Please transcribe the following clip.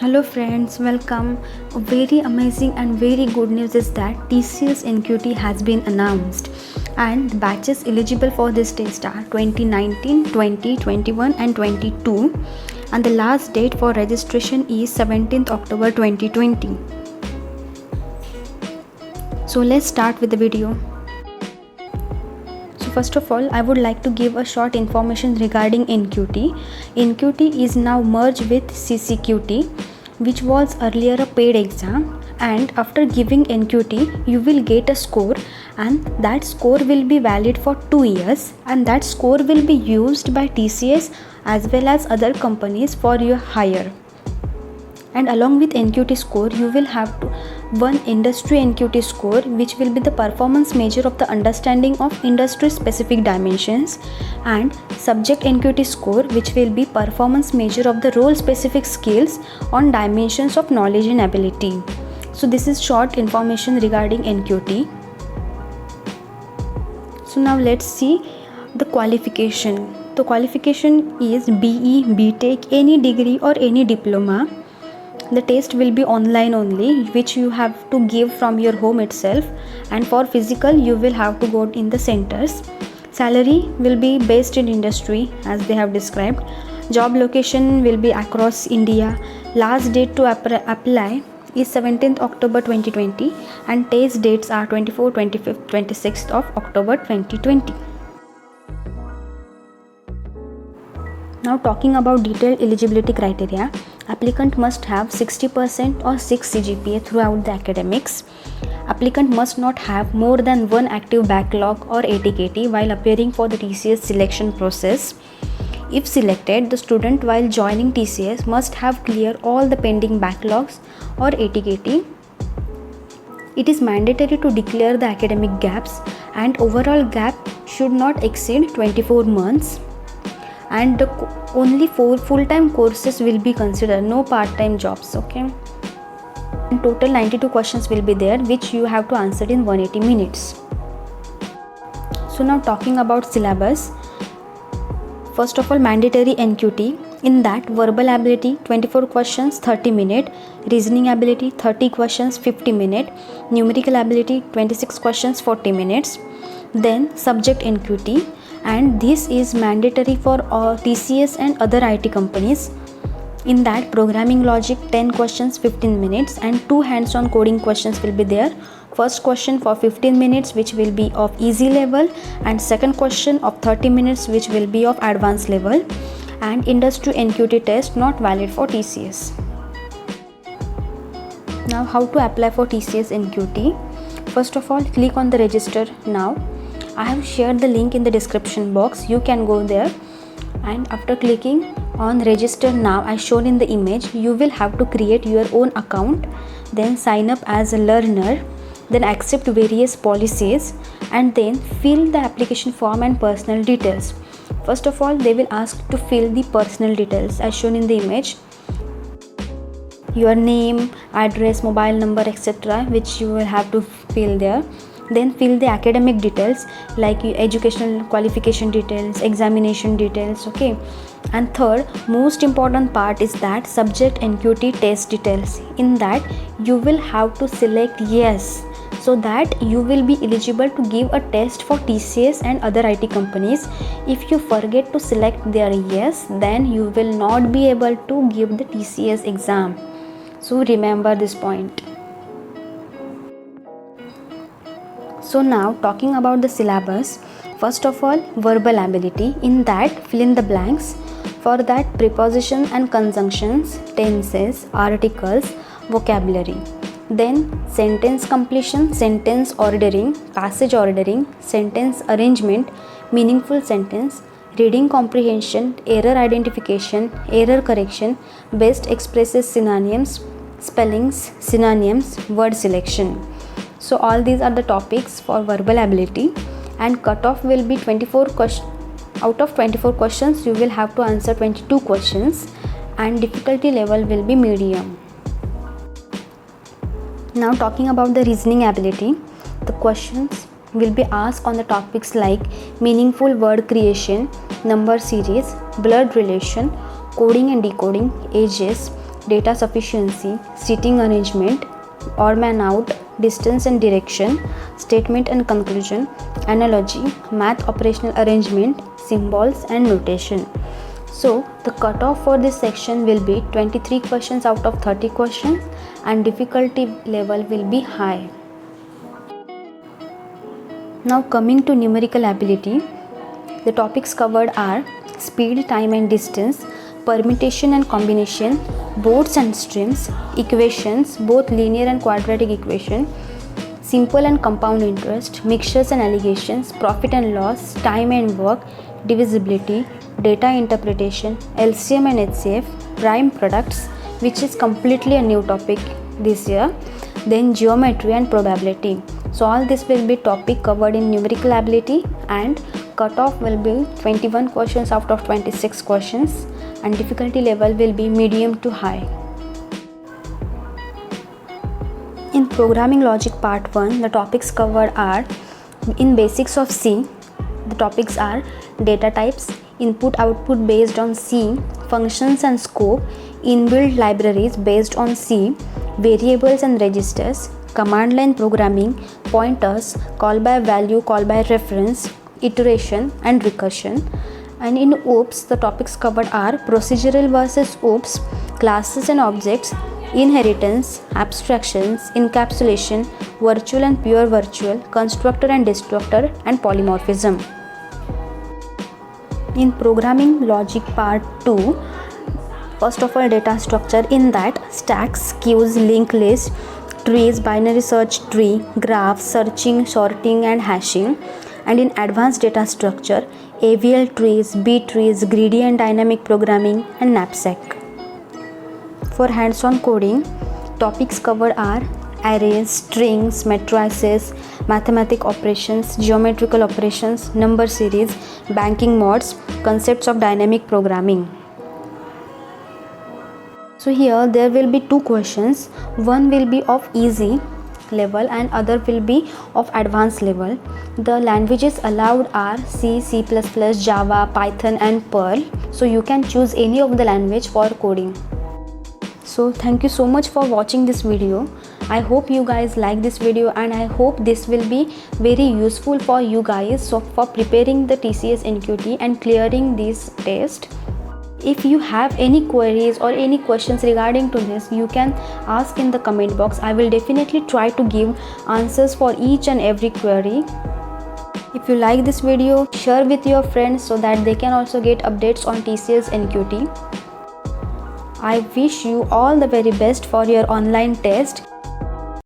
Hello friends, welcome. A very amazing and very good news is that TCS NQT has been announced and the batches eligible for this test are 2019, 20, 21 and 22 and the last date for registration is 17th October 2020. So let's start with the video. So first of all, I would like to give a short information regarding NQT. NQT is now merged with CCQT, which was earlier a paid exam, and after giving NQT you will get a score and that score will be valid for 2 years and that score will be used by TCS as well as other companies for your hire. And along with NQT score you will have one industry NQT score, which will be the performance measure of the understanding of industry specific dimensions, and subject NQT score, which will be performance measure of the role specific skills on dimensions of knowledge and ability. So this is short information regarding NQT. So now let's see the qualification. The qualification is BE, BTech, any degree or any diploma. The test will be online only, which you have to give from your home itself, and for physical you will have to go in the centers. Salary will be based in industry as they have described. Job location will be across India. Last date to apply is 17th October 2020 and test dates are 24, 25th, 26th of October 2020. Now talking about detailed eligibility criteria, applicant must have 60% or 6 CGPA throughout the academics. Applicant must not have more than one active backlog or ATKT while appearing for the TCS selection process. If selected, the student while joining TCS must have cleared all the pending backlogs or ATKT. It is mandatory to declare the academic gaps and overall gap should not exceed 24 months. And only 4 full-time courses will be considered, no part-time jobs. Okay, and total 92 questions will be there, which you have to answer in 180 minutes. So now talking about syllabus, first of all, mandatory NQT. In that, verbal ability 24 questions 30 minutes, reasoning ability 30 questions 50 minutes, numerical ability 26 questions 40 minutes. Then subject NQT, and this is mandatory for all TCS and other IT companies. In that, programming logic 10 questions 15 minutes and 2 hands-on coding questions will be there. First question for 15 minutes which will be of easy level, and second question of 30 minutes which will be of advanced level, and industry NQT test not valid for TCS. Now how to apply for TCS NQT? First of all, click on the register now. I have shared the link in the description box. You can go there, and after clicking on register now as shown in the image, you will have to create your own account, then sign up as a learner, then accept various policies, and then fill the application form and personal details. First of all, they will ask to fill the personal details as shown in the image, your name, address, mobile number, etc., which you will have to fill there. Then fill the academic details like educational qualification details, examination details. Okay, and third most important part is that subject NQT test details. In that, you will have to select yes, so that you will be eligible to give a test for TCS and other IT companies. If you forget to select their yes, then you will not be able to give the TCS exam. So remember this point. So now talking about the syllabus, first of all, verbal ability. In that, fill in the blanks. For that, preposition and conjunctions, tenses, articles, vocabulary. Then sentence completion, sentence ordering, passage ordering, sentence arrangement, meaningful sentence, reading comprehension, error identification, error correction, best expresses synonyms, spellings, synonyms, word selection. So all these are the topics for verbal ability, and cutoff will be 24 questions. Out of 24 questions, you will have to answer 22 questions, and difficulty level will be medium. Now talking about the reasoning ability, the questions will be asked on the topics like meaningful word creation, number series, blood relation, coding and decoding, ages, data sufficiency, seating arrangement, odd man out, distance and direction, statement and conclusion, analogy, math operational arrangement, symbols and notation. So the cutoff for this section will be 23 questions out of 30 questions and difficulty level will be high. Now coming to numerical ability, the topics covered are speed, time and distance, permutation and combination, boards and streams, equations, both linear and quadratic equation, simple and compound interest, mixtures and allegations, profit and loss, time and work, divisibility, data interpretation, LCM and HCF, prime products, which is completely a new topic this year, then geometry and probability. So all this will be topic covered in numerical ability, and cutoff will be 21 questions out of 26 questions and difficulty level will be medium to high. In programming logic part 1, the topics covered are in basics of C. The topics are data types, input output based on C, functions and scope, inbuilt libraries based on C, variables and registers, command line programming, pointers, call by value, call by reference, iteration and recursion. And in OOPS, the topics covered are procedural versus OOPS, classes and objects, inheritance, abstractions, encapsulation, virtual and pure virtual, constructor and destructor, and polymorphism. In programming logic part 2, first of all data structure, in that stacks, queues, linked list, trees, binary search tree, graph, searching, sorting and hashing. And in advanced data structure, AVL trees, B trees, greedy and dynamic programming, and knapsack. For hands-on coding, topics covered are arrays, strings, matrices, mathematic operations, geometrical operations, number series, banking modes, concepts of dynamic programming. So here there will be two questions. One will be of easy level and other will be of advanced level. The languages allowed are C, C++, Java, Python and Perl. So you can choose any of the language for coding. So thank you so much for watching this video. I hope you guys like this video and I hope this will be very useful for you guys so for preparing the TCS NQT and clearing this test. If you have any queries or any questions regarding to this, you can ask in the comment box. I will definitely try to give answers for each and every query. If you like this video, share with your friends so that they can also get updates on TCS NQT. I wish you all the very best for your online test.